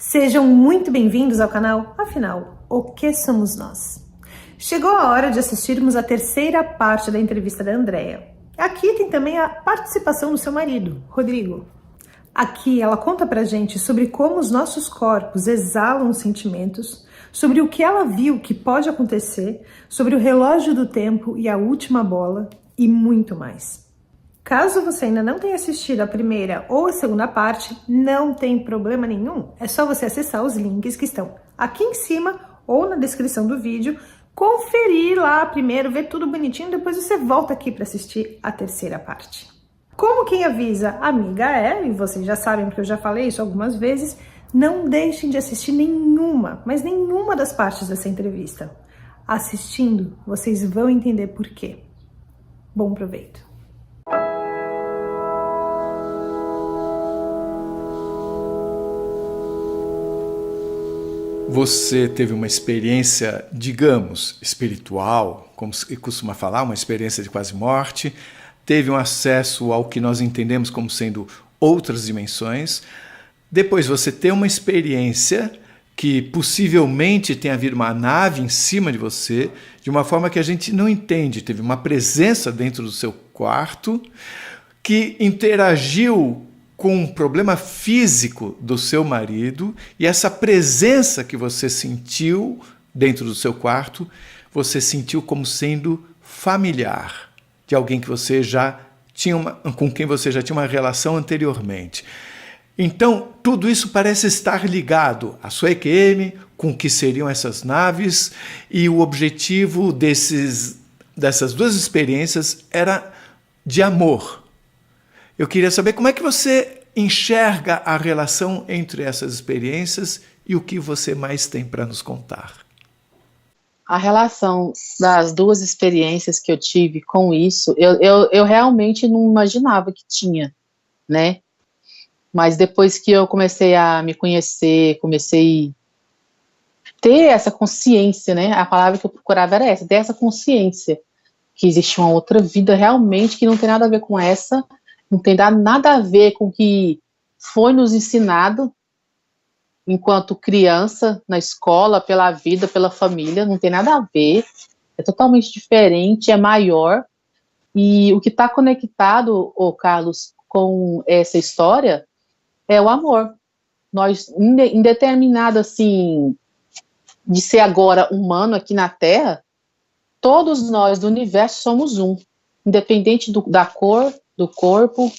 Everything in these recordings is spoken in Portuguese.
Sejam muito bem-vindos ao canal. Afinal, o que somos nós? Chegou a hora de assistirmos a terceira parte da entrevista da Andrea. Aqui tem também a participação do seu marido, Rodrigo. Aqui ela conta pra gente sobre como os nossos corpos exalam os sentimentos, sobre o que ela viu que pode acontecer, sobre o relógio do tempo e a última bola e muito mais. Caso você ainda não tenha assistido a primeira ou a segunda parte, não tem problema nenhum. É só você acessar os links que estão aqui em cima ou na descrição do vídeo, conferir lá primeiro, ver tudo bonitinho, depois você volta aqui para assistir a terceira parte. Como quem avisa, amiga e vocês já sabem porque eu já falei isso algumas vezes, não deixem de assistir nenhuma, mas nenhuma das partes dessa entrevista. Assistindo, vocês vão entender por quê. Bom proveito! Você teve uma experiência, digamos, espiritual, como se costuma falar, uma experiência de quase morte, teve um acesso ao que nós entendemos como sendo outras dimensões. Depois você tem uma experiência que possivelmente tenha havido uma nave em cima de você, de uma forma que a gente não entende. Teve uma presença dentro do seu quarto que interagiu com um problema físico do seu marido, e essa presença que você sentiu dentro do seu quarto, você sentiu como sendo familiar, de alguém que você já tinha com quem você já tinha uma relação anteriormente. Então, tudo isso parece estar ligado à sua EQM, com o que seriam essas naves, e o objetivo dessas duas experiências era de amor. Eu queria saber como é que você enxerga a relação entre essas experiências e o que você mais tem para nos contar. A relação das duas experiências que eu tive com isso, eu realmente não imaginava que tinha, né? Mas depois que eu comecei a me conhecer, comecei a ter essa consciência, né? A palavra que eu procurava era essa, ter essa consciência que existe uma outra vida realmente que não tem nada a ver com essa, não tem nada a ver com o que foi nos ensinado enquanto criança, na escola, pela vida, pela família, não tem nada a ver, é totalmente diferente, é maior, e o que está conectado, Carlos, com essa história é o amor. Nós, em determinado, assim, de ser agora humano aqui na Terra, todos nós do universo somos um, independente da cor, do corpo,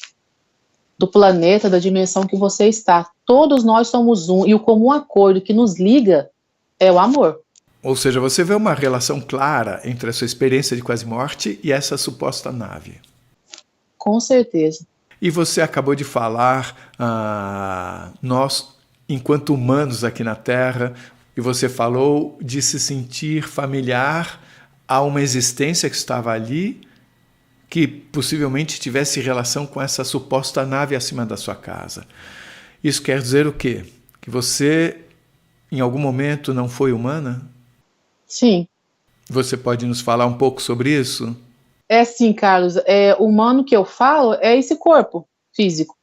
do planeta, da dimensão que você está. Todos nós somos um, e o comum acordo que nos liga é o amor. Ou seja, você vê uma relação clara entre a sua experiência de quase morte e essa suposta nave. Com certeza. E você acabou de falar, nós, enquanto humanos aqui na Terra, e você falou de se sentir familiar a uma existência que estava ali, que possivelmente tivesse relação com essa suposta nave acima da sua casa. Isso quer dizer o quê? Que você, em algum momento, não foi humana? Sim. Você pode nos falar um pouco sobre isso? É sim, Carlos. O humano que eu falo é esse corpo físico.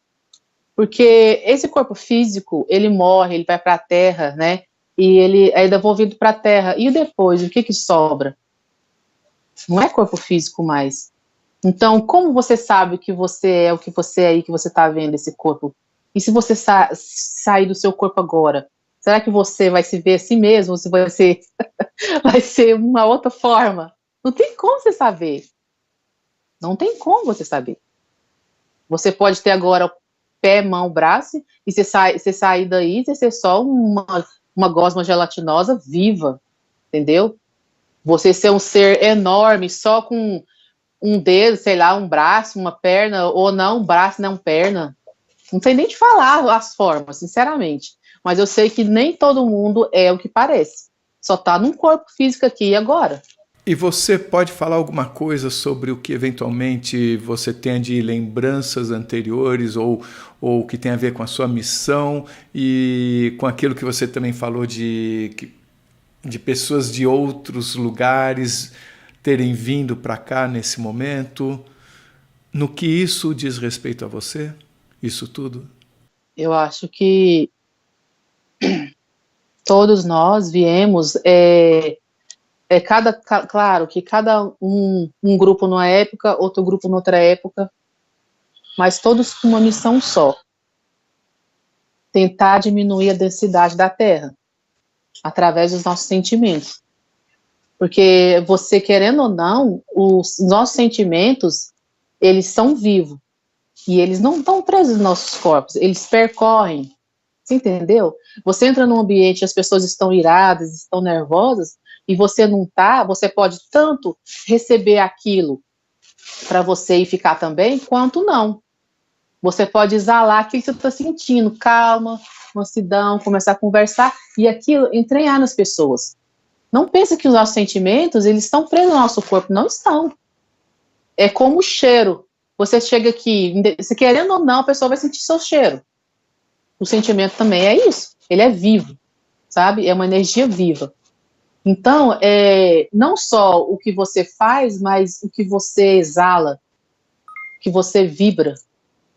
Porque esse corpo físico, ele morre, ele vai para a Terra, né? E ele é devolvido para a Terra. E depois, o que sobra? Não é corpo físico mais. Então, como você sabe que você é o que você é aí, que você está vendo esse corpo? E se você sair do seu corpo agora, será que você vai se ver assim mesmo? Ou se vai ser, vai ser uma outra forma? Não tem como você saber. Não tem como você saber. Você pode ter agora pé, mão, braço, e você sair daí, você ser só uma gosma gelatinosa viva, entendeu? Você ser um ser enorme, só com um dedo, sei lá, um braço, uma perna, ou não, um braço, não perna. Não sei nem te falar as formas, sinceramente. Mas eu sei que nem todo mundo é o que parece. Só tá num corpo físico aqui e agora. E você pode falar alguma coisa sobre o que eventualmente você tem de lembranças anteriores ou que tem a ver com a sua missão e com aquilo que você também falou de pessoas de outros lugares terem vindo para cá nesse momento? No que isso diz respeito a você? Isso tudo? Eu acho que Todos nós viemos, claro que cada um grupo numa época, outro grupo noutra época, mas todos com uma missão só: tentar diminuir a densidade da Terra, através dos nossos sentimentos. Porque você, querendo ou não, os nossos sentimentos, eles são vivos, e eles não estão presos nos nossos corpos, eles percorrem. Você entendeu? Você entra num ambiente, as pessoas estão iradas, estão nervosas, e você não está, você pode tanto receber aquilo para você e ficar também, quanto não. Você pode exalar aquilo que você está sentindo, calma, mansidão, começar a conversar, e aquilo entranhar nas pessoas. Não pense que os nossos sentimentos, eles estão presos no nosso corpo, não estão. É como o cheiro. Você chega aqui, se querendo ou não, a pessoa vai sentir seu cheiro. O sentimento também é isso, ele é vivo, sabe? É uma energia viva. Então, não só o que você faz, mas o que você exala, o que você vibra,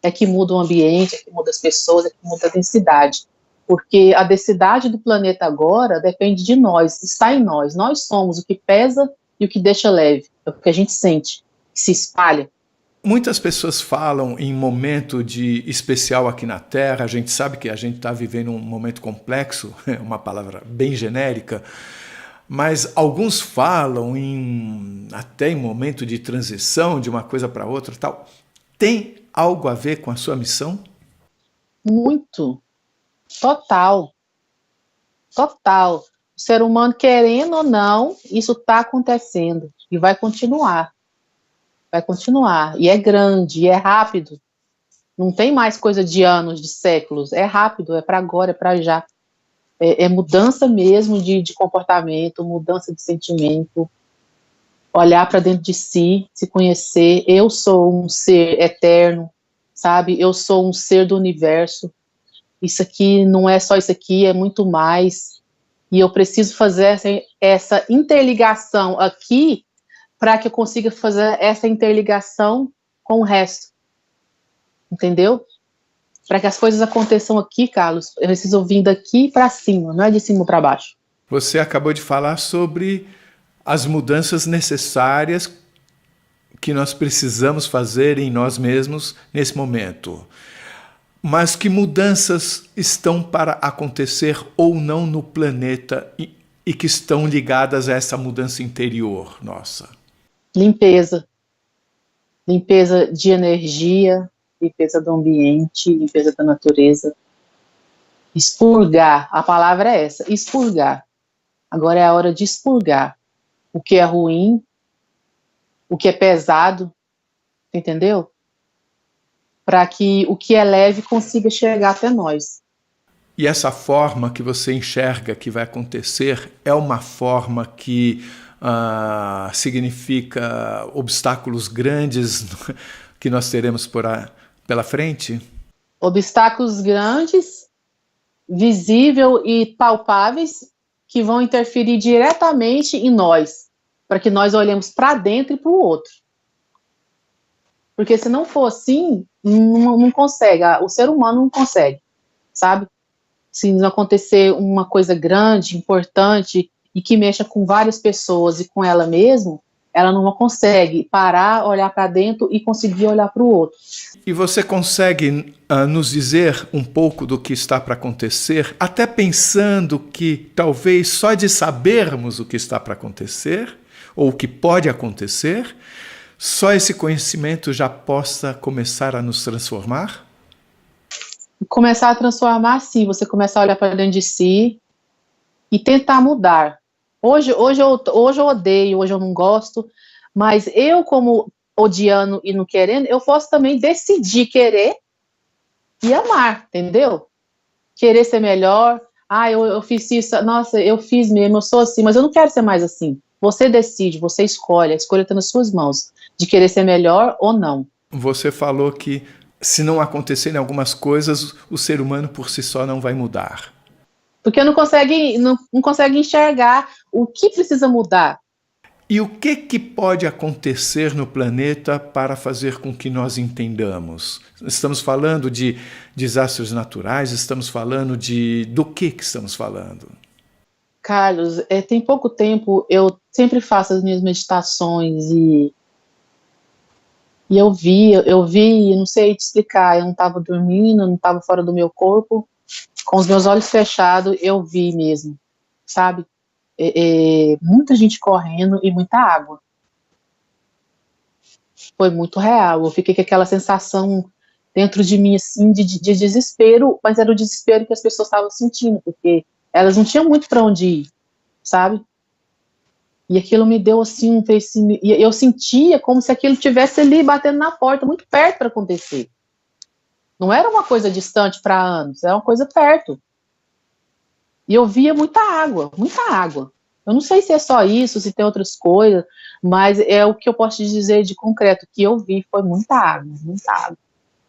é que muda o ambiente, é que muda as pessoas, é que muda a densidade. Porque a densidade do planeta agora depende de nós, está em nós. Nós somos o que pesa e o que deixa leve, é o que a gente sente, que se espalha. Muitas pessoas falam em momento de especial aqui na Terra. A gente sabe que a gente está vivendo um momento complexo, uma palavra bem genérica, mas alguns falam até em momento de transição de uma coisa para outra e tal. Tem algo a ver com a sua missão? Muito. Total. Total. O ser humano, querendo ou não, isso está acontecendo e vai continuar. Vai continuar, e é grande, e é rápido, não tem mais coisa de anos, de séculos, é rápido, é para agora, é para já, é mudança mesmo de comportamento, mudança de sentimento, olhar para dentro de si, se conhecer. Eu sou um ser eterno, sabe, eu sou um ser do universo, isso aqui não é só isso aqui, é muito mais, e eu preciso fazer essa interligação aqui, para que eu consiga fazer essa interligação com o resto, entendeu? Para que as coisas aconteçam aqui, Carlos, eu preciso vir daqui para cima, não é de cima para baixo. Você acabou de falar sobre as mudanças necessárias que nós precisamos fazer em nós mesmos nesse momento. Mas que mudanças estão para acontecer ou não no planeta e que estão ligadas a essa mudança interior nossa? Limpeza de energia, limpeza do ambiente, limpeza da natureza, expurgar, a palavra é essa, expurgar. Agora é a hora de expurgar o que é ruim, o que é pesado, entendeu? Para que o que é leve consiga chegar até nós. E essa forma que você enxerga que vai acontecer é uma forma que significa obstáculos grandes que nós teremos pela frente? Obstáculos grandes, visíveis e palpáveis, que vão interferir diretamente em nós, para que nós olhemos para dentro e para o outro. Porque se não for assim, não consegue, o ser humano não consegue, sabe? Se não acontecer uma coisa grande, importante, e que mexa com várias pessoas e com ela mesma, ela não consegue parar, olhar para dentro e conseguir olhar para o outro. E você consegue nos dizer um pouco do que está para acontecer, até pensando que talvez só de sabermos o que está para acontecer, ou o que pode acontecer, só esse conhecimento já possa começar a nos transformar? Começar a transformar, sim, você começar a olhar para dentro de si e tentar mudar. Hoje eu odeio, hoje eu não gosto, mas eu, como odiando e não querendo, eu posso também decidir querer e amar, entendeu? Querer ser melhor, eu fiz isso, nossa, eu fiz mesmo, eu sou assim, mas eu não quero ser mais assim. Você decide, você escolhe, a escolha está nas suas mãos, de querer ser melhor ou não. Você falou que se não acontecerem algumas coisas, o ser humano por si só não vai mudar. Porque não consegue enxergar o que precisa mudar. E o que pode acontecer no planeta para fazer com que nós entendamos? Estamos falando de desastres naturais? Estamos falando do que estamos falando? Carlos, tem pouco tempo, eu sempre faço as minhas meditações e eu vi, não sei te explicar, eu não estava dormindo, não estava fora do meu corpo, com os meus olhos fechados, eu vi mesmo, sabe? Muita gente correndo e muita água. Foi muito real, eu fiquei com aquela sensação dentro de mim, assim, de desespero, mas era o desespero que as pessoas estavam sentindo, porque elas não tinham muito para onde ir, sabe? E aquilo me deu assim, e eu sentia como se aquilo estivesse ali batendo na porta, muito perto para acontecer. Não era uma coisa distante para anos, era uma coisa perto. E eu via muita água, muita água. Eu não sei se é só isso, se tem outras coisas, mas é o que eu posso te dizer de concreto, que eu vi foi muita água,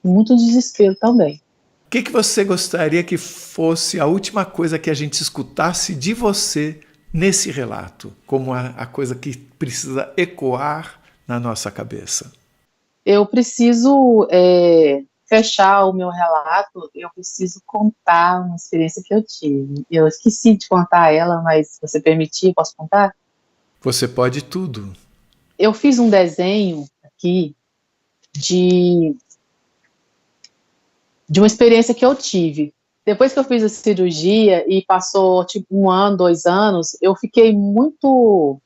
muito desespero também. O que você gostaria que fosse a última coisa que a gente escutasse de você nesse relato, como a coisa que precisa ecoar na nossa cabeça? Eu preciso fechar o meu relato, eu preciso contar uma experiência que eu tive. Eu esqueci de contar ela, mas se você permitir, posso contar? Você pode tudo. Eu fiz um desenho aqui de uma experiência que eu tive. Depois que eu fiz a cirurgia e passou tipo 1 ano, 2 anos, eu fiquei muito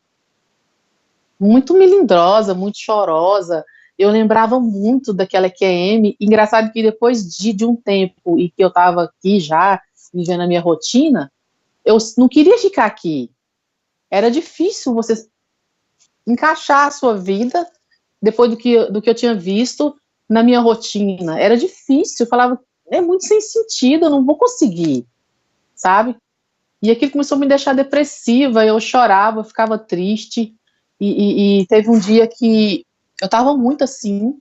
melindrosa, muito chorosa. Eu lembrava muito daquela QM. Engraçado que depois de um tempo e que eu estava aqui já, vivendo a minha rotina, eu não queria ficar aqui. Era difícil você encaixar a sua vida, depois do que eu tinha visto, na minha rotina. Era difícil, eu falava, é muito sem sentido, eu não vou conseguir, sabe? E aquilo começou a me deixar depressiva, eu chorava, eu ficava triste, e teve um dia que eu tava muito assim,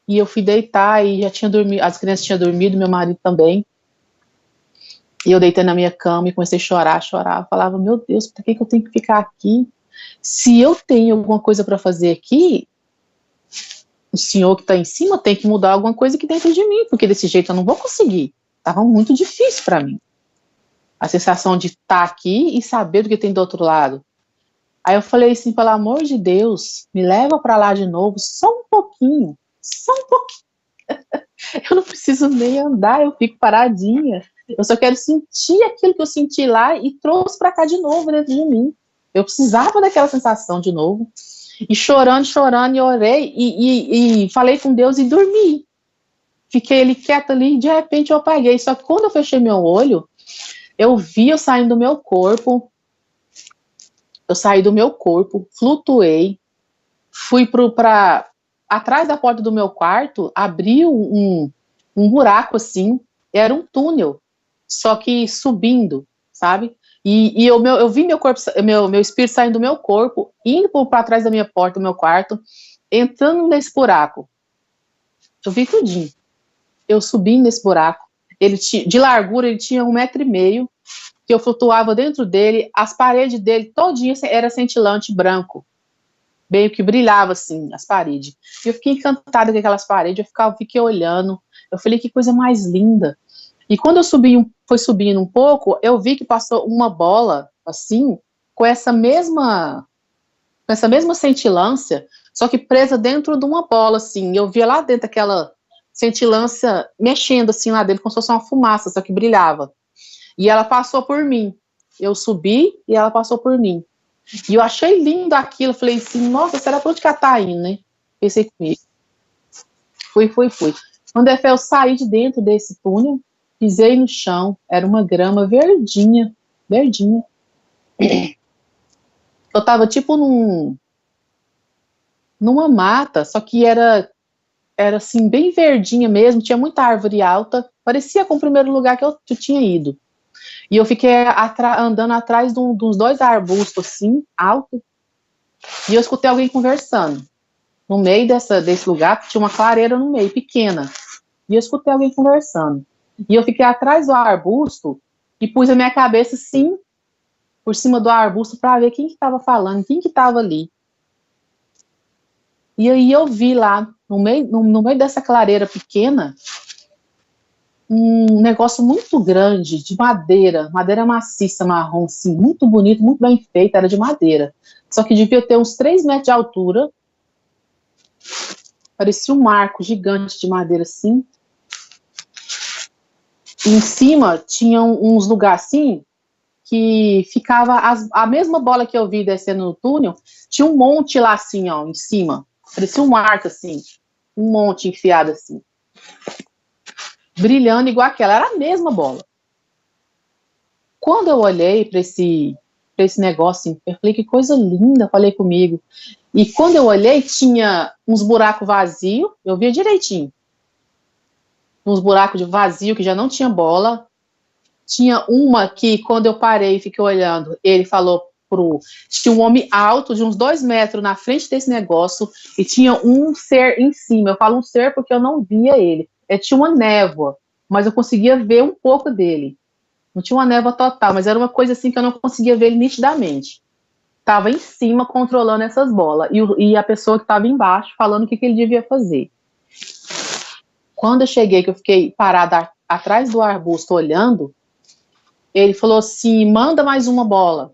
e eu fui deitar e já tinha dormido, as crianças tinham dormido, meu marido também, e eu deitei na minha cama e comecei a chorar, falava, meu Deus, por que eu tenho que ficar aqui? Se eu tenho alguma coisa para fazer aqui, o senhor que está em cima tem que mudar alguma coisa aqui dentro de mim, porque desse jeito eu não vou conseguir. Tava muito difícil para mim. A sensação de estar aqui e saber do que tem do outro lado. Aí eu falei assim, pelo amor de Deus, me leva para lá de novo, só um pouquinho. Eu não preciso nem andar, eu fico paradinha. Eu só quero sentir aquilo que eu senti lá e trouxe para cá de novo dentro de mim. Eu precisava daquela sensação de novo. E chorando, e orei, e falei com Deus e dormi. Fiquei ali quieta ali, e de repente eu apaguei. Só que quando eu fechei meu olho, eu vi eu saindo do meu corpo. Eu saí do meu corpo, flutuei, fui para atrás da porta do meu quarto, abriu um buraco assim, era um túnel, só que subindo, sabe? E eu vi meu corpo, meu espírito saindo do meu corpo, indo para trás da minha porta do meu quarto, entrando nesse buraco. Eu vi tudinho. Eu subi nesse buraco. De largura, ele tinha 1,5 metro, que eu flutuava dentro dele, as paredes dele todinhas era cintilante branco, meio que brilhava assim, as paredes. E eu fiquei encantada com aquelas paredes, fiquei olhando, eu falei, que coisa mais linda. E quando eu foi subindo um pouco, eu vi que passou uma bola, assim, com essa mesma cintilância, só que presa dentro de uma bola, assim. Eu via lá dentro aquela cintilância mexendo, assim, lá dentro, como se fosse uma fumaça, só que brilhava. E ela passou por mim. Eu subi e ela passou por mim. E eu achei lindo aquilo, falei assim, nossa, será pra onde que ela tá indo, né? Pensei comigo. Fui. Quando eu saí de dentro desse túnel, pisei no chão, era uma grama verdinha. Eu tava tipo numa mata, só que era assim, bem verdinha mesmo, tinha muita árvore alta, parecia com o primeiro lugar que eu tinha ido. E eu fiquei andando atrás de uns 2 arbustos, assim, alto, e eu escutei alguém conversando. No meio desse lugar, tinha uma clareira no meio, pequena, e eu escutei alguém conversando. E eu fiquei atrás do arbusto e pus a minha cabeça, assim, por cima do arbusto para ver quem que estava falando, quem que estava ali. E aí eu vi lá, no meio dessa clareira pequena, um negócio muito grande, de madeira maciça, marrom, assim, muito bonito, muito bem feito, era de madeira. Só que devia ter uns 3 metros de altura, parecia um arco gigante de madeira, assim. E em cima tinha uns lugares assim, que ficava a mesma bola que eu vi descendo no túnel, tinha um monte lá assim, ó, em cima. Parecia um arco, assim, um monte enfiado assim. Brilhando igual aquela, era a mesma bola. Quando eu olhei para esse negócio, assim, eu falei, que coisa linda, falei comigo. E quando eu olhei, tinha uns buracos vazios, eu via direitinho. Uns buracos de vazio, que já não tinha bola. Tinha uma que, quando eu parei e fiquei olhando, ele falou tinha um homem alto, de uns 2 metros na frente desse negócio, e tinha um ser em cima. Eu falo um ser porque eu não via ele. Tinha uma névoa, mas eu conseguia ver um pouco dele. Não tinha uma névoa total, mas era uma coisa assim que eu não conseguia ver ele nitidamente. Estava em cima controlando essas bolas, e a pessoa que estava embaixo falando o que ele devia fazer. Quando eu cheguei, que eu fiquei parada atrás do arbusto olhando, ele falou assim, manda mais uma bola.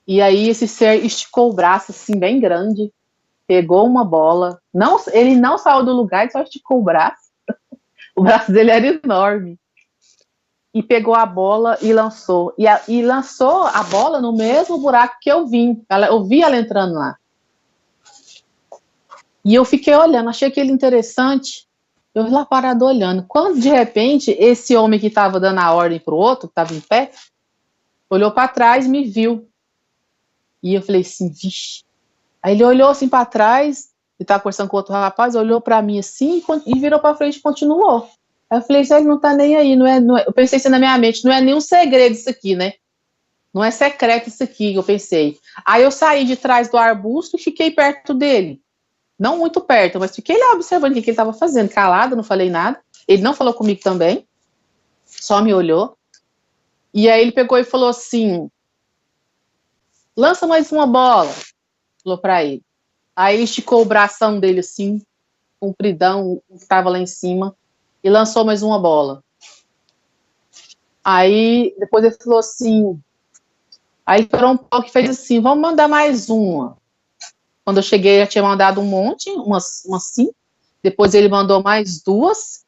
E aí esse ser esticou o braço assim, bem grande, pegou uma bola, ele não saiu do lugar, ele só esticou o braço. O braço dele era enorme. E pegou a bola e lançou. E lançou a bola no mesmo buraco que eu vi. Eu vi ela entrando lá. E eu fiquei olhando, achei aquele interessante. Eu vi lá parado olhando. Quando, de repente, esse homem que estava dando a ordem para o outro, que estava em pé, olhou para trás e me viu. E eu falei assim, vixe. Aí ele olhou assim para trás, ele estava conversando com outro rapaz, olhou para mim assim e virou para frente e continuou. Aí eu falei, ele não tá nem aí, não é. Eu pensei assim na minha mente, não é nenhum segredo isso aqui, né? Não é secreto isso aqui, eu pensei. Aí eu saí de trás do arbusto e fiquei perto dele. Não muito perto, mas fiquei lá observando o que ele estava fazendo, calado, não falei nada. Ele não falou comigo também, só me olhou. E aí ele pegou e falou assim, lança mais uma bola, falou para ele. Aí ele esticou o bração dele assim, compridão, que estava lá em cima, e lançou mais uma bola. Aí depois ele falou assim, aí ele parou um pouco e fez assim, vamos mandar mais uma. Quando eu cheguei, já tinha mandado um monte, umas 5. Depois ele mandou mais 2.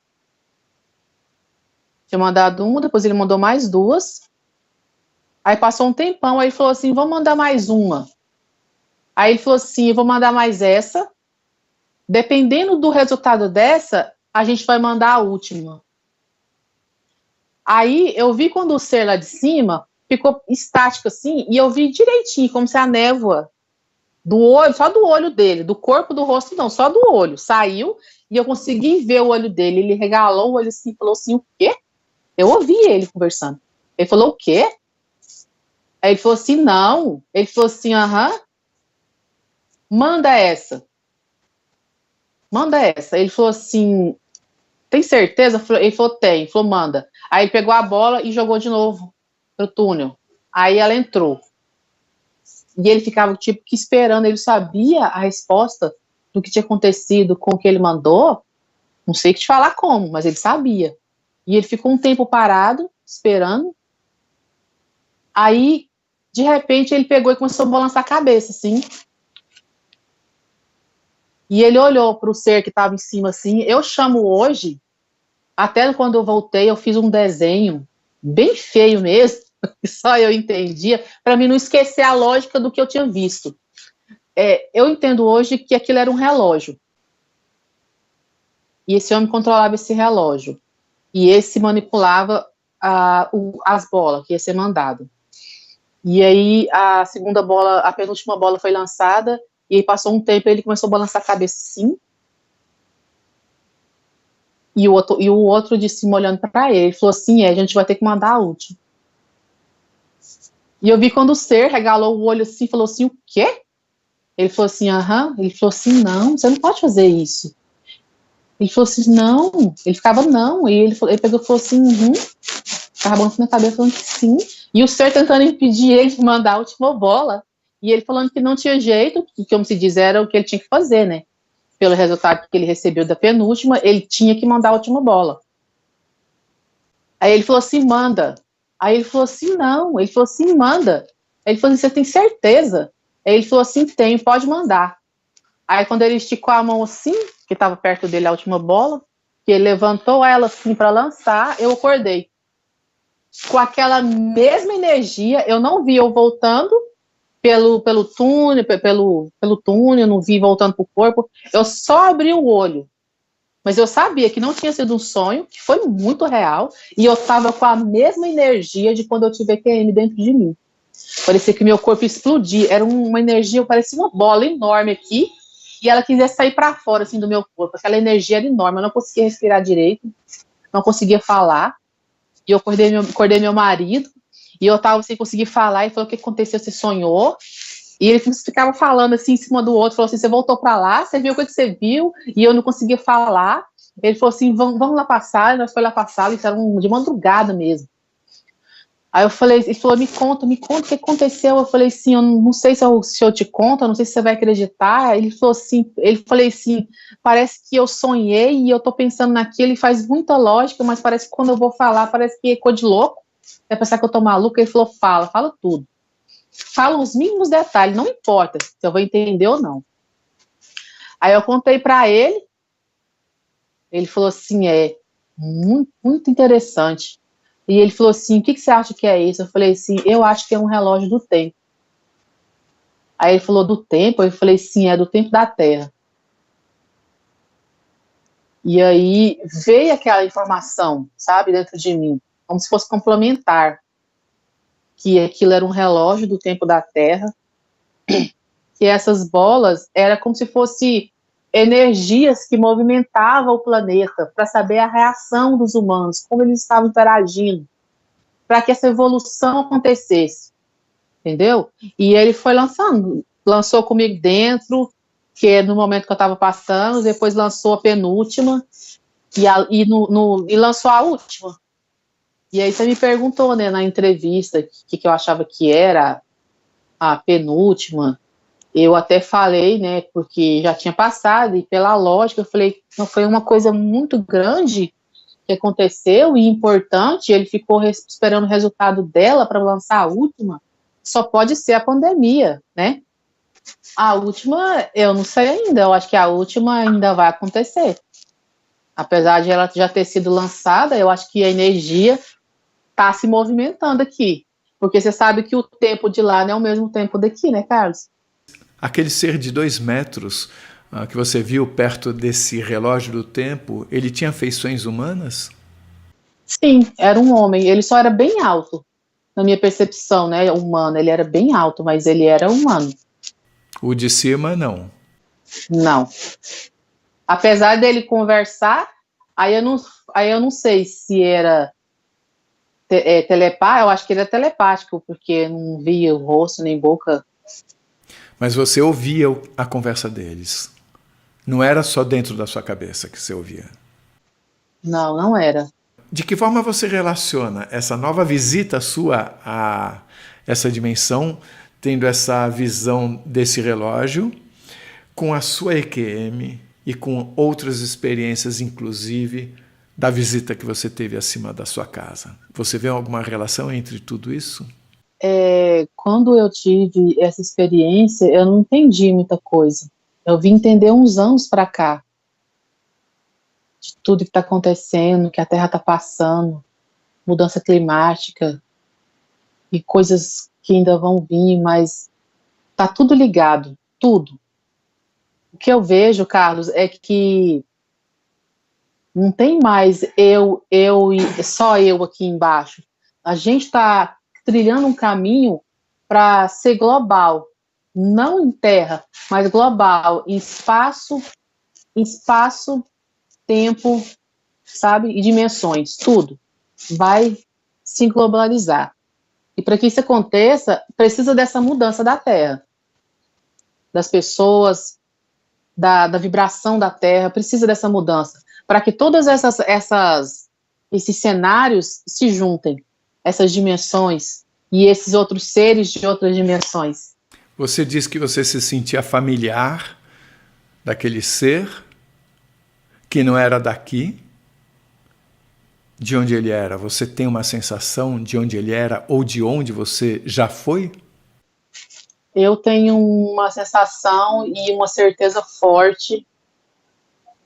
Tinha mandado uma, depois ele mandou mais 2. Aí passou um tempão, aí ele falou assim, vamos mandar mais uma. Aí ele falou assim, eu vou mandar mais essa. Dependendo do resultado dessa, a gente vai mandar a última. Aí eu vi quando o ser lá de cima ficou estático assim, e eu vi direitinho, como se a névoa do olho, só do olho dele, do corpo, do rosto, não, só do olho, saiu, e eu consegui ver o olho dele, ele regalou o olho assim, falou assim, o quê? Eu ouvi ele conversando, ele falou, o quê? Aí ele falou assim, não, ele falou assim, manda essa, ele falou assim, tem certeza? Ele falou, tem, ele falou, manda, aí ele pegou a bola e jogou de novo pro túnel, aí ela entrou. E ele ficava, tipo, que esperando, ele sabia a resposta do que tinha acontecido com o que ele mandou, não sei que te falar como, mas ele sabia. E ele ficou um tempo parado, esperando. Aí, de repente, ele pegou e começou a balançar a cabeça, assim. E ele olhou para o ser que estava em cima, assim. Eu chamo hoje, até quando eu voltei, eu fiz um desenho bem feio mesmo, que só eu entendia, para mim não esquecer a lógica do que eu tinha visto. Eu entendo hoje que aquilo era um relógio. E esse homem controlava esse relógio. E esse manipulava as bolas que ia ser mandado. E aí a segunda bola, a penúltima bola foi lançada, e aí passou um tempo, ele começou a balançar a cabeça assim. E o outro de cima olhando para ele, falou assim, a gente vai ter que mandar a última. E eu vi quando o ser regalou o olho assim, falou assim, o quê? Ele falou assim, Ele falou assim, não, você não pode fazer isso. Ele falou assim, não. Ele ficava, não. E ele pegou e falou assim, ficava balançando a cabeça, falando que sim. E o ser tentando impedir ele de mandar a última bola. E ele falando que não tinha jeito, que, como se diz, era o que ele tinha que fazer, né? Pelo resultado que ele recebeu da penúltima, ele tinha que mandar a última bola. Aí ele falou assim, manda. Aí ele falou assim, não. Ele falou assim, manda. Aí ele falou assim, você tem certeza? Aí ele falou assim, tenho, pode mandar. Aí quando ele esticou a mão assim, que estava perto dele a última bola, que ele levantou ela assim para lançar, eu acordei. Com aquela mesma energia, eu não vi eu voltando pelo túnel, pelo túnel, não vi voltando pro corpo, eu só abri o olho. Mas eu sabia que não tinha sido um sonho, que foi muito real, e eu estava com a mesma energia de quando eu tive EQM dentro de mim. Parecia que meu corpo explodia, era uma energia, parecia uma bola enorme aqui, e ela quisia sair para fora, assim, do meu corpo. Aquela energia era enorme, eu não conseguia respirar direito, não conseguia falar, e eu acordei meu marido, e eu estava sem conseguir falar, e falou, o que aconteceu, você sonhou? E ele ficava falando assim em cima do outro, falou assim, você voltou para lá, você viu o que você viu? E eu não conseguia falar. Ele falou assim, vamos lá passar, nós fomos lá passar, isso era de madrugada mesmo. Aí eu falei, ele falou, me conta o que aconteceu. Eu falei assim, eu não sei se eu te conto, eu não sei se você vai acreditar. Ele falou assim, parece que eu sonhei e eu tô pensando naquilo, e faz muita lógica, mas parece que quando eu vou falar, parece que é coisa de louco. Vai pensar que eu tô maluca. Ele falou, fala tudo. Fala os mínimos detalhes, não importa se eu vou entender ou não. Aí eu contei para ele falou assim, muito, muito interessante. E ele falou assim, o que você acha que é isso? Eu falei assim, eu acho que é um relógio do tempo. Aí ele falou, do tempo? Eu falei, sim, é do tempo da Terra. E aí veio aquela informação, sabe, dentro de mim, como se fosse complementar, que aquilo era um relógio do tempo da Terra, que essas bolas era como se fosse energias que movimentavam o planeta para saber a reação dos humanos, como eles estavam interagindo, para que essa evolução acontecesse, entendeu? E ele foi lançou comigo dentro, que é no momento que eu estava passando, depois lançou a penúltima, e lançou a última. E aí você me perguntou, né, na entrevista, o que eu achava que era a penúltima. Eu até falei, né, porque já tinha passado, e pela lógica, eu falei, não foi uma coisa muito grande que aconteceu e importante, ele ficou esperando o resultado dela para lançar a última, só pode ser a pandemia, né? A última, eu não sei ainda, eu acho que a última ainda vai acontecer. Apesar de ela já ter sido lançada, eu acho que a energia está se movimentando aqui, porque você sabe que o tempo de lá não é o mesmo tempo daqui, né, Carlos? Aquele ser de 2 metros que você viu perto desse relógio do tempo, ele tinha feições humanas? Sim, era um homem. Ele só era bem alto, na minha percepção, né, humano. Ele era bem alto, mas ele era humano. O de cima, não. Não. Apesar dele conversar, aí eu não sei se era telepático, eu acho que ele é telepático, porque não via o rosto nem boca. Mas você ouvia a conversa deles. Não era só dentro da sua cabeça que você ouvia. Não, não era. De que forma você relaciona essa nova visita sua a essa dimensão, tendo essa visão desse relógio, com a sua EQM e com outras experiências, inclusive da visita que você teve acima da sua casa? Você vê alguma relação entre tudo isso? Quando eu tive essa experiência, eu não entendi muita coisa. Eu vim entender uns anos para cá, de tudo que está acontecendo, que a Terra está passando, mudança climática e coisas que ainda vão vir, mas está tudo ligado, tudo. O que eu vejo, Carlos, é que não tem mais eu e só eu aqui embaixo. A gente está trilhando um caminho para ser global, não em terra, mas global, em espaço, tempo, sabe, e dimensões, tudo vai se globalizar. E para que isso aconteça, precisa dessa mudança da Terra, das pessoas, da vibração da Terra, precisa dessa mudança, para que todas esses cenários se juntem, essas dimensões, e esses outros seres de outras dimensões. Você diz que você se sentia familiar daquele ser que não era daqui. De onde ele era? Você tem uma sensação de onde ele era ou de onde você já foi? Eu tenho uma sensação e uma certeza forte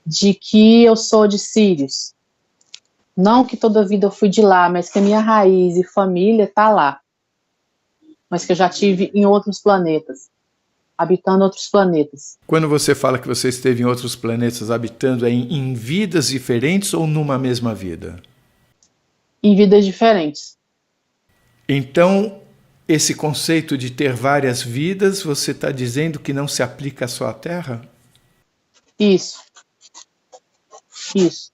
de que eu sou de Sírios. Não que toda a vida eu fui de lá, mas que a minha raiz e família está lá. Mas que eu já tive em outros planetas, habitando outros planetas. Quando você fala que você esteve em outros planetas habitando, é em vidas diferentes ou numa mesma vida? Em vidas diferentes. Então, esse conceito de ter várias vidas, você está dizendo que não se aplica só à Terra? Isso. Isso.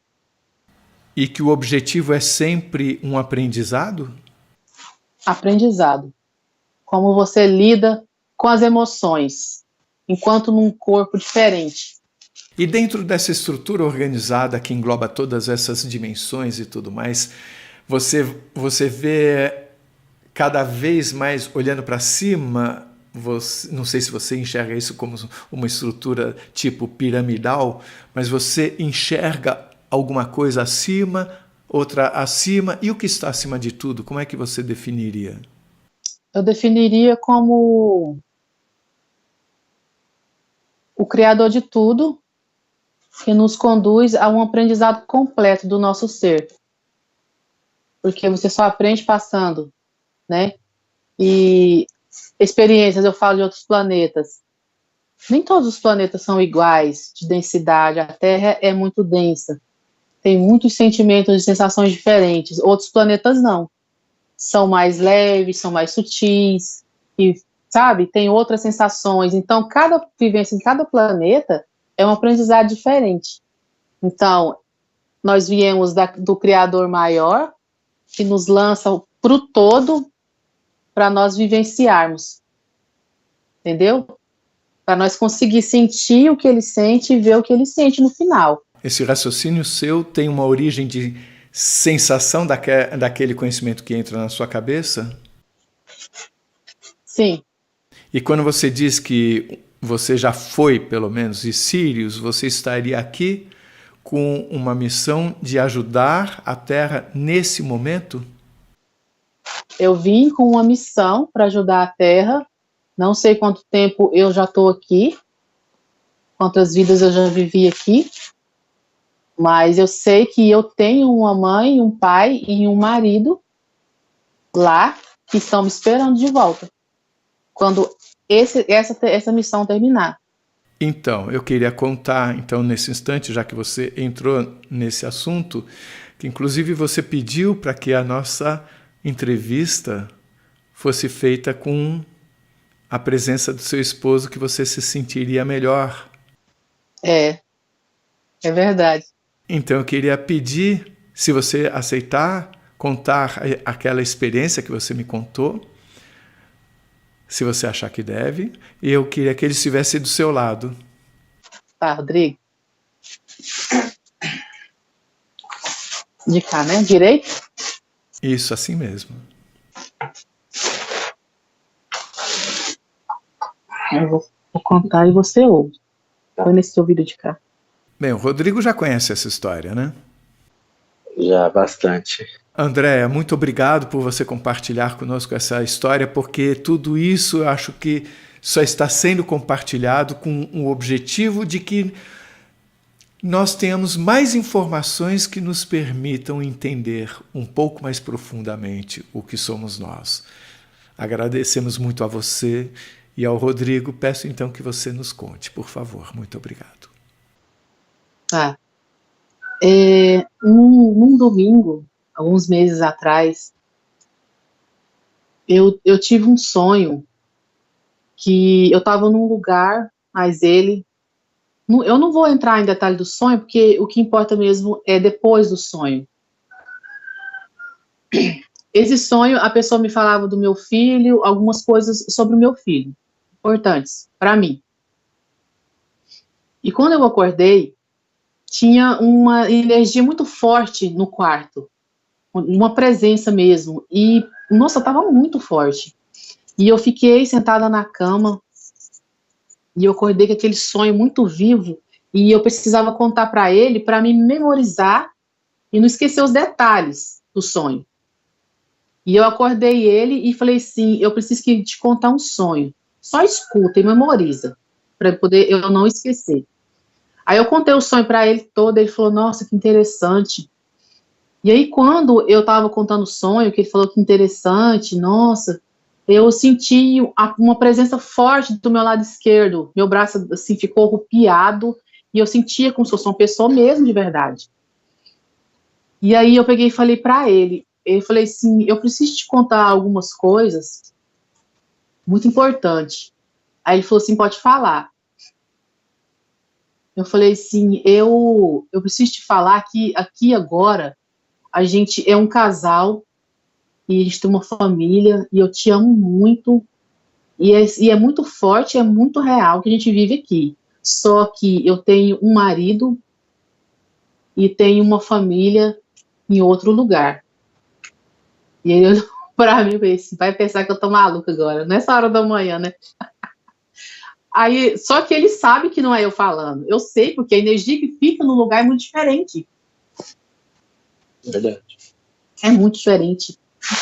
E que o objetivo é sempre um aprendizado? Aprendizado. Como você lida com as emoções, enquanto num corpo diferente. E dentro dessa estrutura organizada que engloba todas essas dimensões e tudo mais, você vê cada vez mais olhando para cima, não sei se você enxerga isso como uma estrutura tipo piramidal, mas você enxerga alguma coisa acima, outra acima, e o que está acima de tudo? Como é que você definiria? Eu definiria como o Criador de tudo, que nos conduz a um aprendizado completo do nosso ser. Porque você só aprende passando, né? E experiências, eu falo de outros planetas. Nem todos os planetas são iguais de densidade. A Terra é muito densa. Tem muitos sentimentos e sensações diferentes. Outros planetas não. São mais leves, são mais sutis. E, sabe, tem outras sensações. Então, cada vivência em cada planeta é um aprendizado diferente. Então, nós viemos do Criador maior, que nos lança para o todo, para nós vivenciarmos. Entendeu? Para nós conseguir sentir o que ele sente e ver o que ele sente no final. Esse raciocínio seu tem uma origem de sensação daquele conhecimento que entra na sua cabeça? Sim. E quando você diz que você já foi, pelo menos, de Sírios, você estaria aqui com uma missão de ajudar a Terra nesse momento? Eu vim com uma missão para ajudar a Terra. Não sei quanto tempo eu já estou aqui, quantas vidas eu já vivi aqui, mas eu sei que eu tenho uma mãe, um pai e um marido lá que estão me esperando de volta, quando essa missão terminar. Então, eu queria contar, nesse instante, já que você entrou nesse assunto, que inclusive você pediu para que a nossa entrevista fosse feita com a presença do seu esposo, que você se sentiria melhor. É verdade. Então, eu queria pedir, se você aceitar, contar aquela experiência que você me contou, se você achar que deve, e eu queria que ele estivesse do seu lado. Tá, Rodrigo. De cá, né? Direito? Isso, assim mesmo. Eu vou contar e você ouve. Põe nesse ouvido de cá. Bem, o Rodrigo já conhece essa história, né? Já, bastante. Andréa, muito obrigado por você compartilhar conosco essa história, porque tudo isso eu acho que só está sendo compartilhado com o objetivo de que nós tenhamos mais informações que nos permitam entender um pouco mais profundamente o que somos nós. Agradecemos muito a você e ao Rodrigo. Peço então que você nos conte, por favor. Muito obrigado. Tá. Num domingo, alguns meses atrás, eu tive um sonho que eu estava num lugar, mas eu não vou entrar em detalhe do sonho, porque o que importa mesmo é depois do sonho. Esse sonho, a pessoa me falava do meu filho, algumas coisas sobre o meu filho, importantes para mim. E quando eu acordei, tinha uma energia muito forte no quarto. uma presença mesmo. E, nossa, estava muito forte. E eu fiquei sentada na cama e eu acordei com aquele sonho muito vivo e eu precisava contar para ele, para me memorizar e não esquecer os detalhes do sonho. E eu acordei ele e falei assim, eu preciso te contar um sonho. Só escuta e memoriza, para poder eu não esquecer. Aí eu contei o sonho para ele todo, ele falou, nossa, que interessante. E aí quando eu estava contando o sonho, que ele falou que interessante, nossa, eu senti uma presença forte do meu lado esquerdo, meu braço assim ficou arrupiado, e eu sentia como se fosse uma pessoa mesmo de verdade. E aí eu peguei e falei para ele, eu falei assim, eu preciso te contar algumas coisas muito importantes. Aí ele falou assim, pode falar. Eu falei assim, eu preciso te falar que aqui agora a gente é um casal e a gente tem uma família e eu te amo muito e é muito forte, é muito real que a gente vive aqui. Só que eu tenho um marido e tenho uma família em outro lugar. E ele olhou pra mim e disse, vai pensar que eu tô maluca agora, nessa hora da manhã, né? Aí, só que ele sabe que não é eu falando. Eu sei, porque a energia que fica no lugar é muito diferente. Verdade. É muito diferente.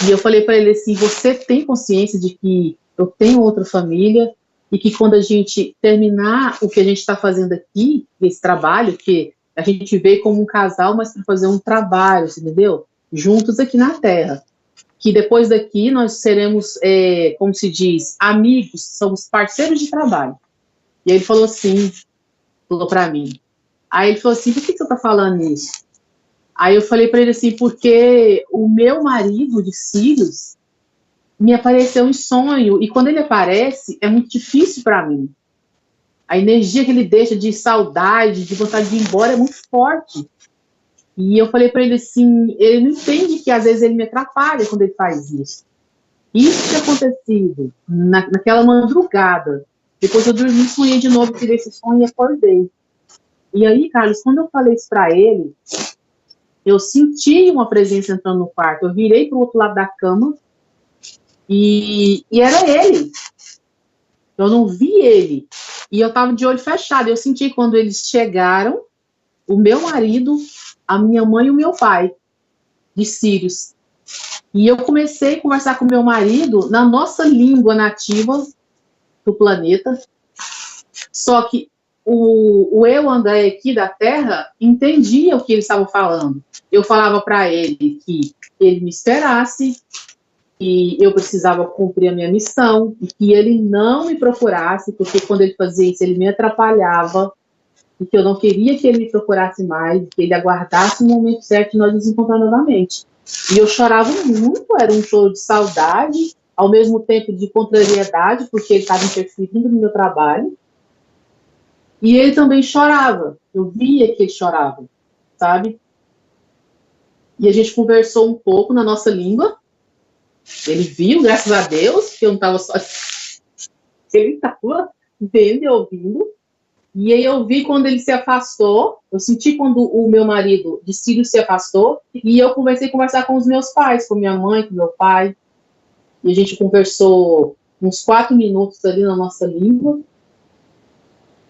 E eu falei para ele assim, você tem consciência de que eu tenho outra família e que quando a gente terminar o que a gente está fazendo aqui, esse trabalho, que a gente veio como um casal, mas para fazer um trabalho, você entendeu? Juntos aqui na Terra. Que depois daqui nós seremos, como se diz, amigos, somos parceiros de trabalho. E aí ele falou assim, falou para mim. Aí ele falou assim, por que você está falando isso? Aí eu falei para ele assim, porque o meu marido de Sirius me apareceu em sonho, e quando ele aparece, é muito difícil para mim. A energia que ele deixa de saudade, de vontade de ir embora é muito forte. E eu falei para ele assim, ele não entende que às vezes ele me atrapalha quando ele faz isso. Isso tinha acontecido naquela madrugada. Depois eu dormi, sonhei de novo, tirei esse sonho e acordei. E aí, Carlos, quando eu falei isso para ele, eu senti uma presença entrando no quarto. Eu virei para o outro lado da cama e era ele. Eu não vi ele. E eu estava de olho fechado. Eu senti quando eles chegaram, o meu marido, a minha mãe e o meu pai, de Sirius. E eu comecei a conversar com meu marido na nossa língua nativa do planeta. Só que o eu, André, aqui da Terra, entendia o que eles estavam falando. Eu falava para ele que ele me esperasse, que eu precisava cumprir a minha missão, e que ele não me procurasse, porque quando ele fazia isso, ele me atrapalhava, e que eu não queria que ele me procurasse mais, que ele aguardasse o momento certo de nós nos encontrar novamente. E eu chorava muito, era um choro de saudade, ao mesmo tempo de contrariedade, porque ele estava interferindo no meu trabalho. E ele também chorava, eu via que ele chorava, sabe? E a gente conversou um pouco na nossa língua. Ele viu, graças a Deus, que eu não estava só... Ele estava vendo e ouvindo. E aí eu vi quando ele se afastou, eu senti quando o meu marido de Sirius se afastou, e eu comecei a conversar com os meus pais, com minha mãe, com meu pai. E a gente conversou uns 4 minutos ali na nossa língua.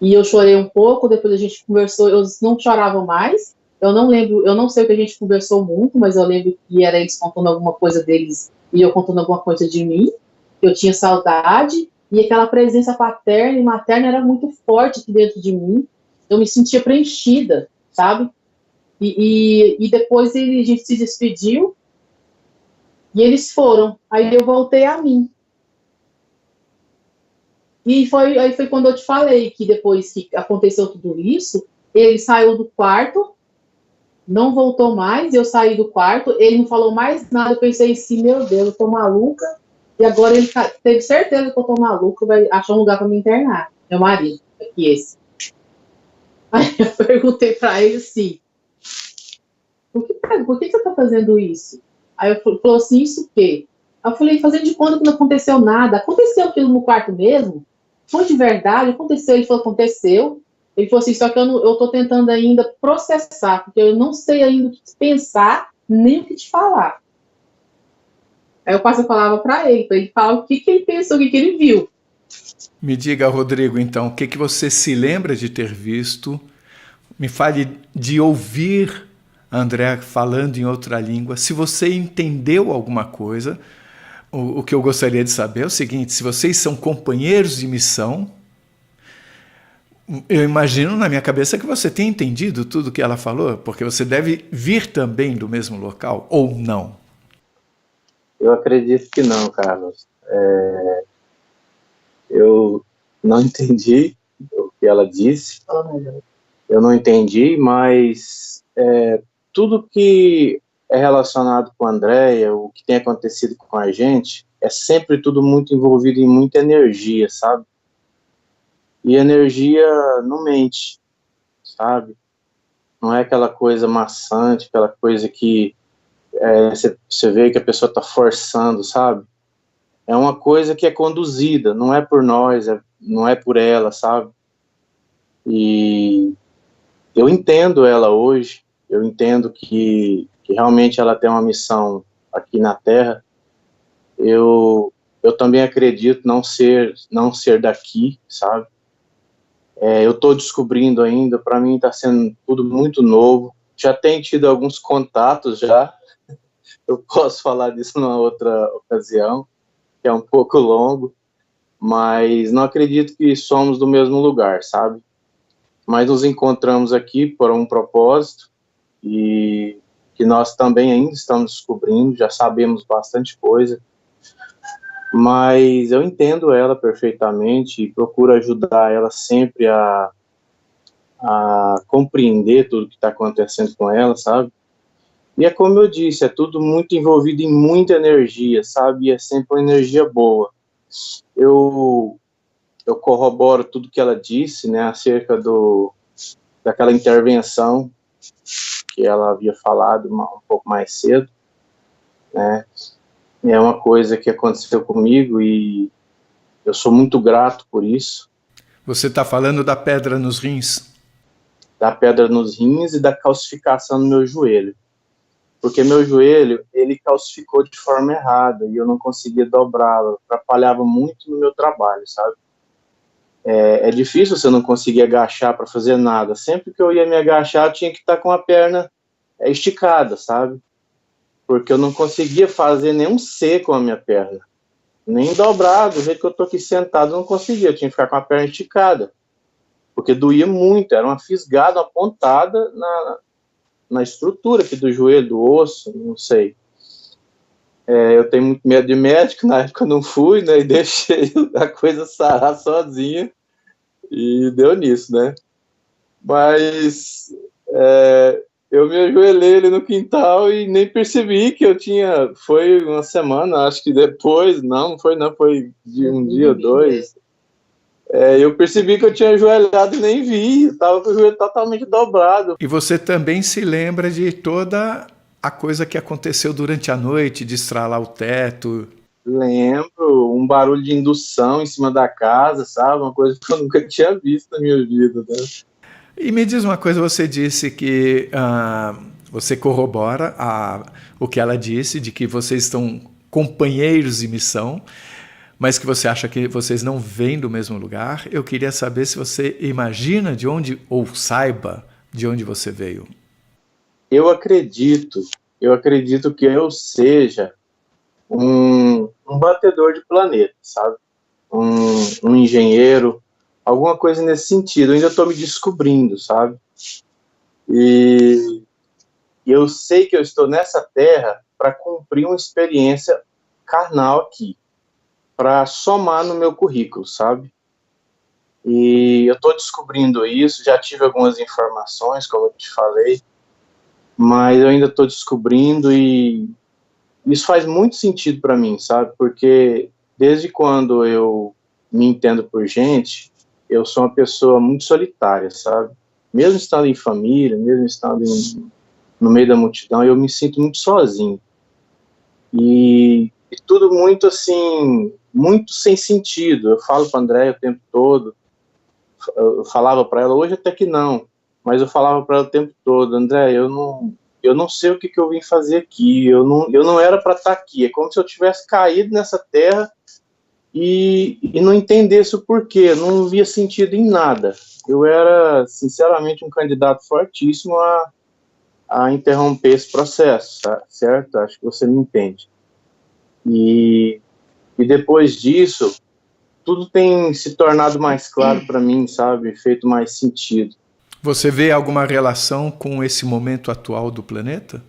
E eu chorei um pouco, depois a gente conversou, eu não chorava mais. Eu não lembro, eu não sei o que a gente conversou muito, mas eu lembro que era eles contando alguma coisa deles e eu contando alguma coisa de mim. Eu tinha saudade. E aquela presença paterna e materna era muito forte aqui dentro de mim. Eu me sentia preenchida, sabe? E depois a gente se despediu e eles foram. Aí eu voltei a mim. E aí foi quando eu te falei que depois que aconteceu tudo isso, ele saiu do quarto, não voltou mais, eu saí do quarto, ele não falou mais nada, eu pensei assim, meu Deus, eu tô maluca. E agora ele teve certeza que eu tô maluca, vai achar um lugar para me internar. Meu marido, aqui esse. Aí eu perguntei para ele assim, por que você tá fazendo isso? Aí ele falou assim, isso o quê? Aí eu falei, fazendo de conta que não aconteceu nada. Aconteceu aquilo no quarto mesmo? Foi de verdade? Aconteceu? Ele falou, aconteceu. Ele falou assim, só que eu tô tentando ainda processar, porque eu não sei ainda o que pensar nem o que te falar. Aí eu passo a palavra para ele falar o que ele pensou, o que ele viu. Me diga, Rodrigo, então, o que você se lembra de ter visto? Me fale de ouvir a Andréa falando em outra língua. Se você entendeu alguma coisa, o que eu gostaria de saber é o seguinte: se vocês são companheiros de missão, eu imagino na minha cabeça que você tenha entendido tudo que ela falou, porque você deve vir também do mesmo local, ou não? Eu acredito que não, Carlos. Eu não entendi o que ela disse. Eu não entendi, mas tudo que é relacionado com a Andréia, o que tem acontecido com a gente, é sempre tudo muito envolvido em muita energia, sabe? E energia não mente, sabe? Não é aquela coisa maçante, aquela coisa que você vê que a pessoa está forçando, sabe? É uma coisa que é conduzida, não é por nós, não é por ela, sabe? E eu entendo ela hoje, eu entendo que realmente ela tem uma missão aqui na Terra. Eu também acredito não ser daqui, sabe? Eu estou descobrindo ainda, para mim está sendo tudo muito novo. Já tenho tido alguns contatos já, eu posso falar disso numa outra ocasião, que é um pouco longo, mas não acredito que somos do mesmo lugar, sabe? Mas nos encontramos aqui por um propósito e que nós também ainda estamos descobrindo, já sabemos bastante coisa, mas eu entendo ela perfeitamente e procuro ajudar ela sempre a compreender tudo que está acontecendo com ela, sabe? E é como eu disse, é tudo muito envolvido em muita energia, sabe? E é sempre uma energia boa. Eu corroboro tudo que ela disse, né, acerca daquela intervenção que ela havia falado um pouco mais cedo, né? É uma coisa que aconteceu comigo e eu sou muito grato por isso. Você está falando da pedra nos rins? Da pedra nos rins e da calcificação no meu joelho. Porque meu joelho, ele calcificou de forma errada e eu não conseguia dobrá-lo, atrapalhava muito no meu trabalho, sabe? É difícil você não conseguir agachar para fazer nada. Sempre que eu ia me agachar, eu tinha que estar com a perna esticada, sabe? Porque eu não conseguia fazer nenhum C com a minha perna. Nem dobrar, do jeito que eu tô aqui sentado, eu não conseguia. Eu tinha que ficar com a perna esticada. Porque doía muito, era uma fisgada, uma pontada na estrutura aqui do joelho, do osso, não sei. Eu tenho muito medo de médico, na época eu não fui, né? E deixei a coisa sarar sozinha. E deu nisso, né? Mas eu me ajoelhei ali no quintal e nem percebi que eu tinha... Foi uma semana, acho que depois... Não foi de um dia ou dois. Eu percebi que eu tinha ajoelhado e nem vi. Eu tava com o joelho totalmente dobrado. E você também se lembra de toda a coisa que aconteceu durante a noite, de estralar o teto? Lembro, um barulho de indução em cima da casa, sabe? Uma coisa que eu nunca tinha visto na minha vida, né? E me diz uma coisa, você disse que você corrobora o que ela disse, de que vocês estão companheiros de missão, mas que você acha que vocês não vêm do mesmo lugar. Eu queria saber se você imagina de onde, ou saiba de onde você veio. Eu acredito que eu seja um batedor de planeta, sabe? Um engenheiro, alguma coisa nesse sentido. Eu ainda estou me descobrindo, sabe? E eu sei que eu estou nessa terra para cumprir uma experiência carnal aqui, para somar no meu currículo, sabe? E eu estou descobrindo isso, já tive algumas informações, como eu te falei, mas eu ainda estou descobrindo e isso faz muito sentido para mim, sabe? Porque desde quando eu me entendo por gente, eu sou uma pessoa muito solitária, sabe? Mesmo estando em família, mesmo estando no meio da multidão, eu me sinto muito sozinho. E tudo muito assim, muito sem sentido. Eu falo para a Andréia o tempo todo, eu falava para ela, hoje até que não, mas eu falava para ela o tempo todo, Andréia, eu eu não sei o que eu vim fazer aqui, eu não era para estar aqui, é como se eu tivesse caído nessa terra e não entendesse o porquê, não via sentido em nada. Eu era, sinceramente, um candidato fortíssimo a interromper esse processo, tá? Certo? Acho que você me entende. E depois disso, tudo tem se tornado mais claro para mim, sabe? Feito mais sentido. Você vê alguma relação com esse momento atual do planeta?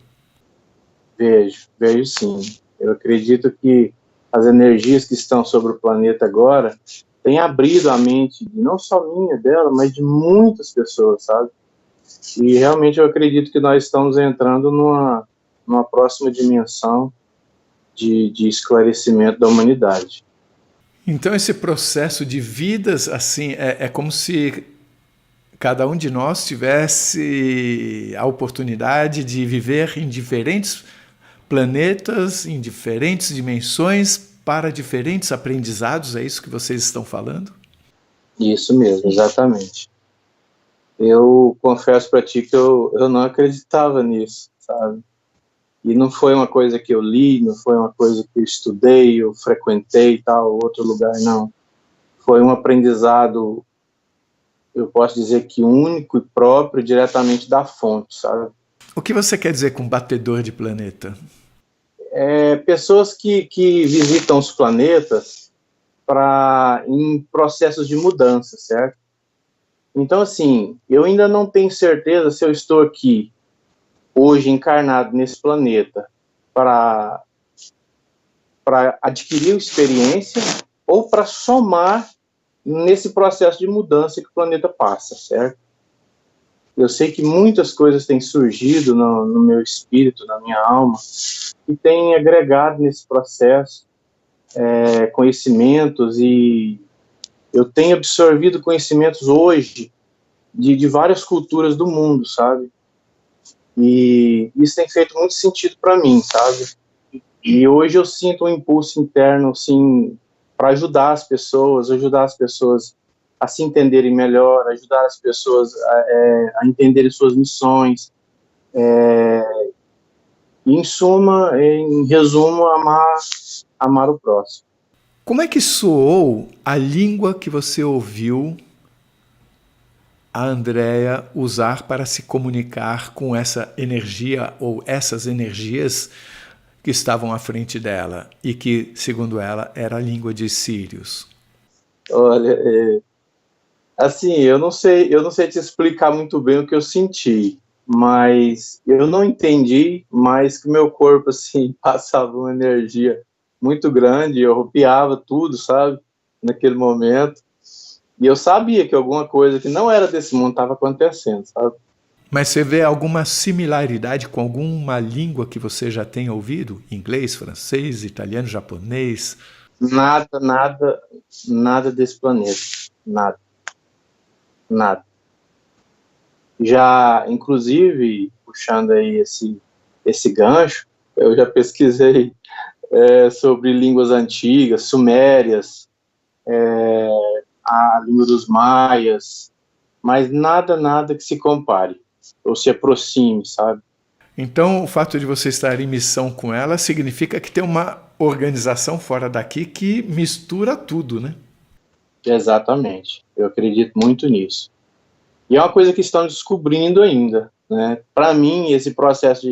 Vejo sim. Eu acredito que as energias que estão sobre o planeta agora têm abrido a mente, não só minha, dela, mas de muitas pessoas, sabe? E realmente eu acredito que nós estamos entrando numa próxima dimensão de esclarecimento da humanidade. Então esse processo de vidas, assim, é como se cada um de nós tivesse a oportunidade de viver em diferentes planetas, em diferentes dimensões, para diferentes aprendizados, é isso que vocês estão falando? Isso mesmo, exatamente. Eu confesso para ti que eu não acreditava nisso, sabe? E não foi uma coisa que eu li, não foi uma coisa que eu estudei, eu frequentei tal, outro lugar, não. Foi um aprendizado, eu posso dizer que único e próprio, diretamente da fonte, sabe? O que você quer dizer com batedor de planeta? Pessoas que visitam os planetas em processos de mudança, certo? Então, assim, eu ainda não tenho certeza se eu estou aqui hoje encarnado nesse planeta para adquirir experiência ou para somar nesse processo de mudança que o planeta passa, certo? Eu sei que muitas coisas têm surgido no meu espírito, na minha alma, e têm agregado nesse processo conhecimentos, e eu tenho absorvido conhecimentos hoje de várias culturas do mundo, sabe? E isso tem feito muito sentido para mim, sabe? E hoje eu sinto um impulso interno, assim, para ajudar as pessoas a se entenderem melhor, ajudar as pessoas a entenderem suas missões. Em suma, em resumo, amar o próximo. Como é que soou a língua que você ouviu a Andrea usar para se comunicar com essa energia ou essas energias que estavam à frente dela e que, segundo ela, era a língua de Sirius? Olha, assim, eu não sei te explicar muito bem o que eu senti, mas eu não entendi, mas que meu corpo, assim, passava uma energia muito grande, eu arrepiava tudo, sabe, naquele momento, e eu sabia que alguma coisa que não era desse mundo estava acontecendo, sabe? Mas você vê alguma similaridade com alguma língua que você já tenha ouvido? Inglês, francês, italiano, japonês? Nada desse planeta, nada. Já, inclusive, puxando aí esse gancho, eu já pesquisei sobre línguas antigas, sumérias, a língua dos maias, mas nada que se compare, ou se aproxime, sabe? Então, o fato de você estar em missão com ela significa que tem uma organização fora daqui que mistura tudo, né? Exatamente, eu acredito muito nisso. E é uma coisa que estamos descobrindo ainda, né? Para mim, esse processo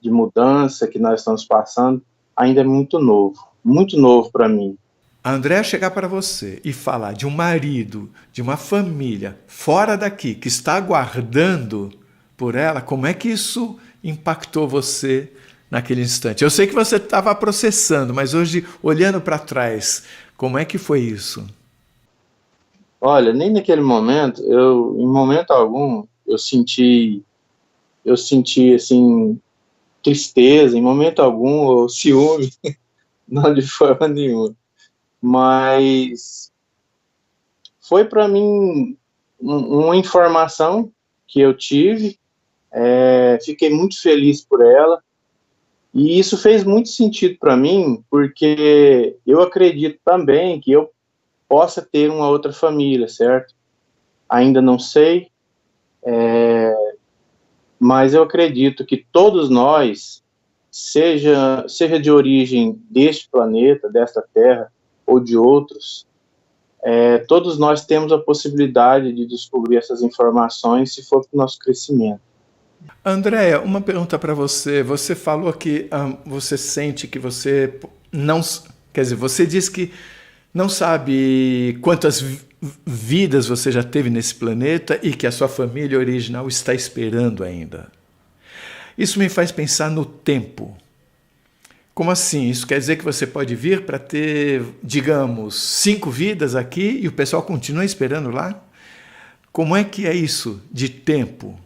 de mudança que nós estamos passando ainda é muito novo para mim. A Andrea chegar para você e falar de um marido, de uma família fora daqui, que está aguardando por ela, como é que isso impactou você naquele instante? Eu sei que você estava processando, mas hoje, olhando para trás, como é que foi isso? Olha, nem naquele momento, em momento algum, eu senti assim, tristeza, em momento algum, ou ciúme, não de forma nenhuma. Mas foi para mim uma informação que eu tive, fiquei muito feliz por ela, e isso fez muito sentido para mim, porque eu acredito também que eu possa ter uma outra família, certo? Ainda não sei, mas eu acredito que todos nós, seja de origem deste planeta, desta Terra, ou de outros, todos nós temos a possibilidade de descobrir essas informações se for para o nosso crescimento. Andréia, uma pergunta para você. Você falou que você sente que você não... Quer dizer, você disse que não sabe quantas vidas você já teve nesse planeta e que a sua família original está esperando ainda. Isso me faz pensar no tempo. Como assim? Isso quer dizer que você pode vir para ter, digamos, 5 vidas aqui e o pessoal continua esperando lá? Como é que é isso de tempo?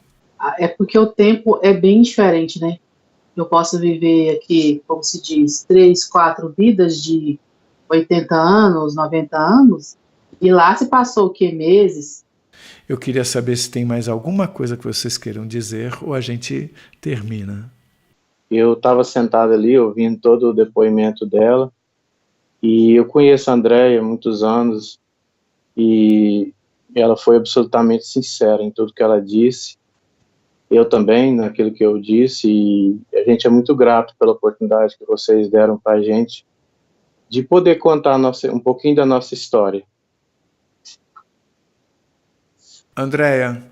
É porque o tempo é bem diferente, né? Eu posso viver aqui, como se diz, 3, 4 vidas de 80 anos, 90 anos, e lá se passou o quê? Meses? Eu queria saber se tem mais alguma coisa que vocês queiram dizer ou a gente termina. Eu estava sentado ali, ouvindo todo o depoimento dela, e eu conheço a Andréia há muitos anos, e ela foi absolutamente sincera em tudo que ela disse. Eu também, naquilo que eu disse, e a gente é muito grato pela oportunidade que vocês deram para a gente de poder contar um pouquinho da nossa história. Andréia,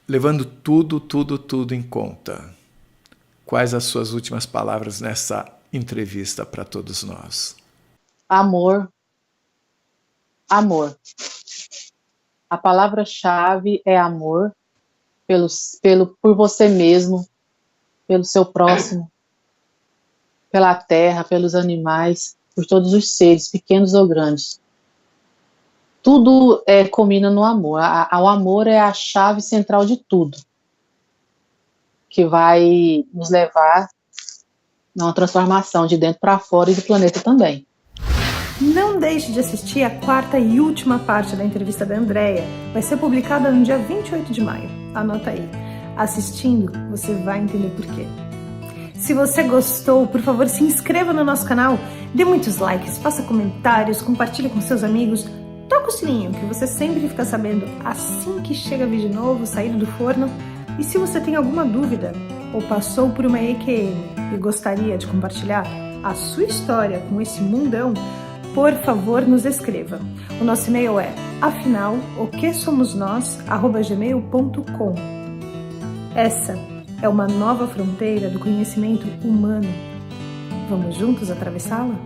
levando tudo em conta, quais as suas últimas palavras nessa entrevista para todos nós? Amor. Amor. A palavra-chave é amor por você mesmo, pelo seu próximo, pela terra, pelos animais, por todos os seres, pequenos ou grandes. Tudo combina no amor. O amor é a chave central de tudo, que vai nos levar a uma transformação de dentro para fora e do planeta também. Não deixe de assistir a 4ª e última parte da entrevista da Andréia. Vai ser publicada no dia 28 de maio. Anota aí. Assistindo, você vai entender por quê. Se você gostou, por favor, se inscreva no nosso canal, dê muitos likes, faça comentários, compartilhe com seus amigos, toca o sininho, que você sempre fica sabendo assim que chega vídeo novo, saído do forno. E se você tem alguma dúvida ou passou por uma EQM e gostaria de compartilhar a sua história com esse mundão, por favor, nos escreva. O nosso e-mail é afinal.oquesomosnós@gmail.com. Essa é uma nova fronteira do conhecimento humano. Vamos juntos atravessá-la?